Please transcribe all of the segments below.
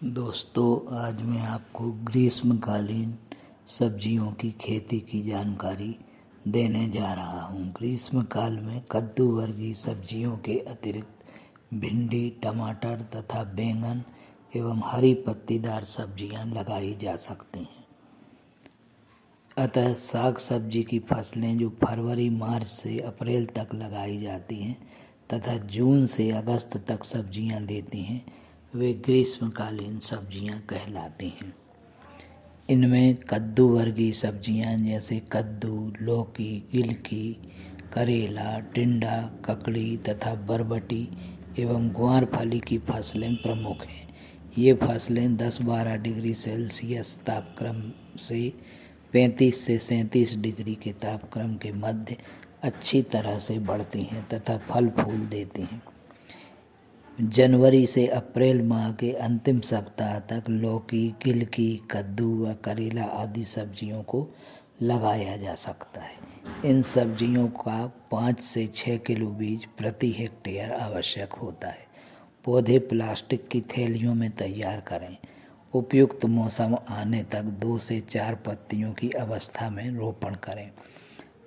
दोस्तों, आज मैं आपको ग्रीष्मकालीन सब्जियों की खेती की जानकारी देने जा रहा हूँ। ग्रीष्मकाल में कद्दू वर्गीय सब्जियों के अतिरिक्त भिंडी, टमाटर तथा बैंगन एवं हरी पत्तीदार सब्जियाँ लगाई जा सकती हैं। अतः साग सब्जी की फसलें जो फरवरी मार्च से अप्रैल तक लगाई जाती हैं तथा जून से अगस्त तक सब्जियां देती हैं, वे ग्रीष्मकालीन सब्जियां कहलाती हैं। इनमें कद्दू वर्गीय सब्जियां जैसे कद्दू, लौकी, गिलकी, करेला, टिंडा, ककड़ी तथा बरबटी एवं ग्वारफली की फसलें प्रमुख हैं। ये फसलें 10-12 डिग्री सेल्सियस तापक्रम से 35 से 37 डिग्री के तापक्रम के मध्य अच्छी तरह से बढ़ती हैं तथा फल फूल देती हैं। जनवरी से अप्रैल माह के अंतिम सप्ताह तक लौकी, गिलकी, कद्दू व करेला आदि सब्जियों को लगाया जा सकता है। इन सब्जियों का 5 से 6 किलो बीज प्रति हेक्टेयर आवश्यक होता है। पौधे प्लास्टिक की थैलियों में तैयार करें। उपयुक्त मौसम आने तक 2 से 4 पत्तियों की अवस्था में रोपण करें।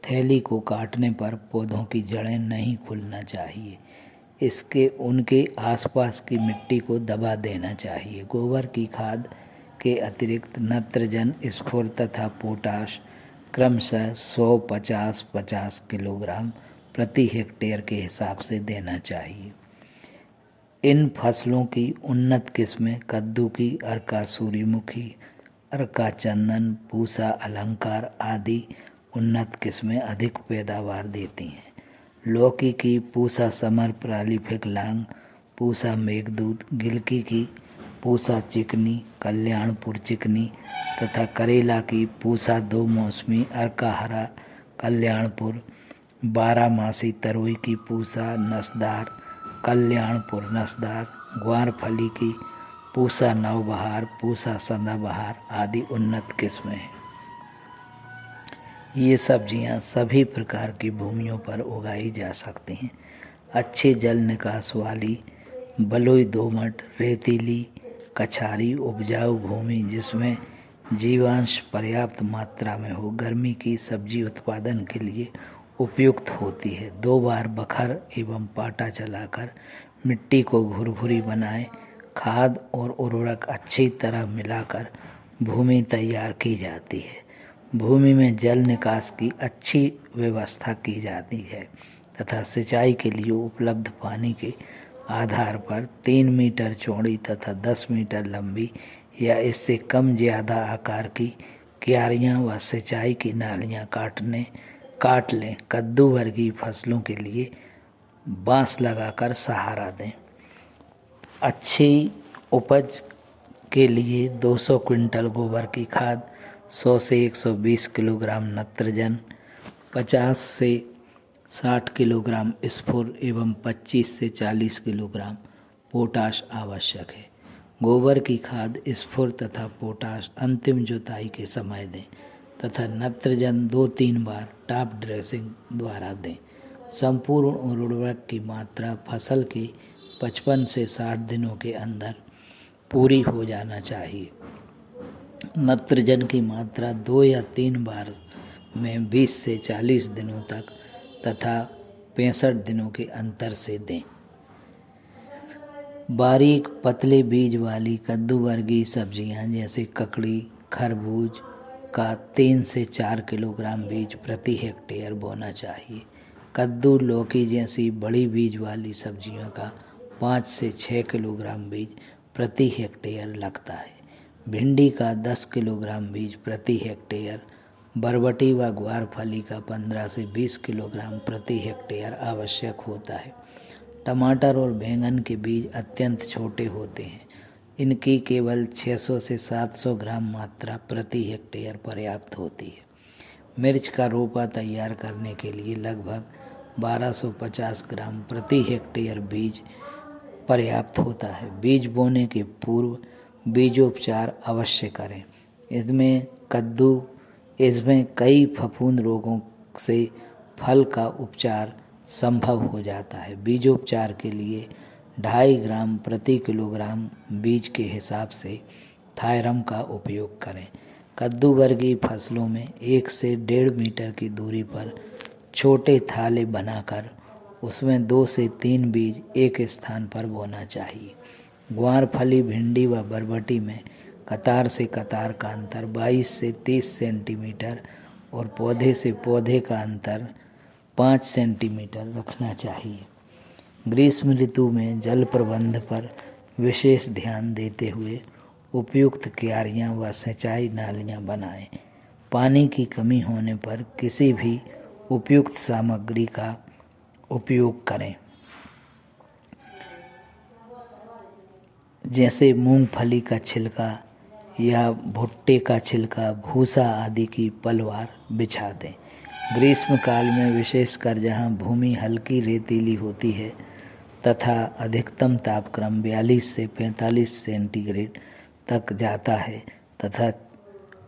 थैली को काटने पर पौधों की जड़ें नहीं खुलना चाहिए। उनके आसपास की मिट्टी को दबा देना चाहिए। गोबर की खाद के अतिरिक्त नत्रजन, स्फुर तथा पोटाश क्रमशः 100-50-50 किलोग्राम प्रति हेक्टेयर के हिसाब से देना चाहिए। इन फसलों की उन्नत किस्में कद्दू की अर्का सूर्यमुखी, अर्का चंदन, पूसा अलंकार आदि उन्नत किस्में अधिक पैदावार देती हैं। लौकी की पूसा समर प्रालिफिक लांग, पूसा मेघदूत, गिलकी की पूसा चिकनी, कल्याणपुर चिकनी तथा करेला की पूसा दो मौसमी, अर्का हरा, कल्याणपुर, बारहमासी तरोई की पूसा नसदार, कल्याणपुर नसदार, ग्वारफली की पूसा नवबहार, पूसा सदाबहार आदि उन्नत किस्में हैं। ये सब्जियां सभी प्रकार की भूमियों पर उगाई जा सकती हैं। अच्छे जल निकास वाली बलुई, दोमट, रेतीली, कछारी उपजाऊ भूमि जिसमें जीवांश पर्याप्त मात्रा में हो, गर्मी की सब्जी उत्पादन के लिए उपयुक्त होती है। 2 बार बखर एवं पाटा चलाकर मिट्टी को भुरभुरी बनाएं। खाद और उर्वरक अच्छी तरह मिलाकर भूमि तैयार की जाती है। भूमि में जल निकास की अच्छी व्यवस्था की जाती है तथा सिंचाई के लिए उपलब्ध पानी के आधार पर 3 मीटर चौड़ी तथा 10 मीटर लंबी या इससे कम ज़्यादा आकार की क्यारियां व सिंचाई की नालियां काट लें। कद्दू वर्गीय फसलों के लिए बांस लगाकर सहारा दें। अच्छी उपज के लिए 200 क्विंटल गोबर की खाद, 100 से 120 किलोग्राम नत्रजन, 50 से 60 किलोग्राम स्फुर एवं 25 से 40 किलोग्राम पोटाश आवश्यक है। गोबर की खाद, स्फुर तथा पोटाश अंतिम जुताई के समय दें तथा नत्रजन 2-3 बार टॉप ड्रेसिंग द्वारा दें। संपूर्ण उर्वरक की मात्रा फसल के 55 से 60 दिनों के अंदर पूरी हो जाना चाहिए। नत्रजन की मात्रा 2 या 3 बार में 20 से 40 दिनों तक तथा 65 दिनों के अंतर से दें। बारीक पतले बीज वाली कद्दू वर्गीय सब्जियां जैसे ककड़ी, खरबूज का 3 से 4 किलोग्राम बीज प्रति हेक्टेयर बोना चाहिए। कद्दू, लौकी जैसी बड़ी बीज वाली सब्जियों का 5 से 6 किलोग्राम बीज प्रति हेक्टेयर लगता है। भिंडी का 10 किलोग्राम बीज प्रति हेक्टेयर, बरबटी व ग्वारफली का 15 से 20 किलोग्राम प्रति हेक्टेयर आवश्यक होता है। टमाटर और बैंगन के बीज अत्यंत छोटे होते हैं। इनकी केवल 600 से 700 ग्राम मात्रा प्रति हेक्टेयर पर्याप्त होती है। मिर्च का रोपा तैयार करने के लिए लगभग 1250 ग्राम प्रति हेक्टेयर बीज पर्याप्त होता है। बीज बोने के पूर्व बीजोपचार अवश्य करें। इसमें कई फफूंद रोगों से फल का उपचार संभव हो जाता है। बीजोपचार के लिए 2.5 ग्राम प्रति किलोग्राम बीज के हिसाब से थायरम का उपयोग करें। कद्दू वर्गीय फसलों में 1 से 1.5 मीटर की दूरी पर छोटे थाले बनाकर उसमें 2 से 3 बीज एक स्थान पर बोना चाहिए। ग्वारफली, भिंडी व बरबटी में कतार से कतार का अंतर 22 से 30 सेंटीमीटर और पौधे से पौधे का अंतर 5 सेंटीमीटर रखना चाहिए। ग्रीष्म ऋतु में जल प्रबंध पर विशेष ध्यान देते हुए उपयुक्त क्यारियाँ व सिंचाई नालियाँ बनाएं। पानी की कमी होने पर किसी भी उपयुक्त सामग्री का उपयोग करें, जैसे मूंगफली का छिलका या भुट्टे का छिलका, भूसा आदि की पलवार बिछा दें। ग्रीष्म काल में विशेषकर जहाँ भूमि हल्की रेतीली होती है तथा अधिकतम तापक्रम 42 से 45 सेंटीग्रेड तक जाता है तथा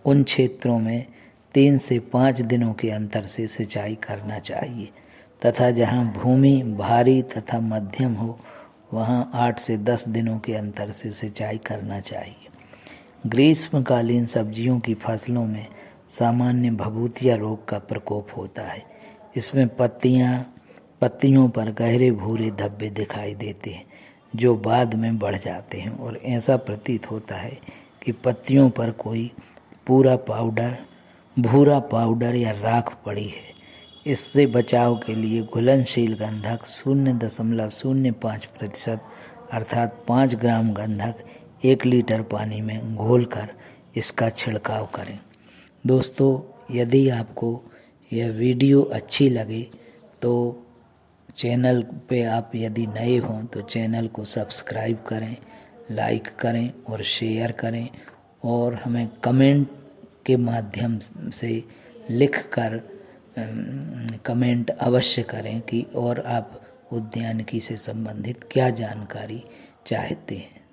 उन क्षेत्रों में 3 से 5 दिनों के अंतर से सिंचाई करना चाहिए तथा जहाँ भूमि भारी तथा मध्यम हो वहाँ 8 से 10 दिनों के अंतर से सिंचाई करना चाहिए। ग्रीष्मकालीन सब्जियों की फसलों में सामान्य भभूतिया रोग का प्रकोप होता है। इसमें पत्तियों पर गहरे भूरे धब्बे दिखाई देते हैं जो बाद में बढ़ जाते हैं और ऐसा प्रतीत होता है कि पत्तियों पर कोई भूरा पाउडर या राख पड़ी है। इससे बचाव के लिए घुलनशील गंधक 0.05% अर्थात 5 ग्राम गंधक 1 लीटर पानी में घोलकर इसका छिड़काव करें। दोस्तों, यदि आपको यह वीडियो अच्छी लगे तो चैनल पे आप यदि नए हों तो चैनल को सब्सक्राइब करें, लाइक करें और शेयर करें और हमें कमेंट के माध्यम से लिखकर कमेंट अवश्य करें कि और आप उद्यानिकी से संबंधित क्या जानकारी चाहते हैं।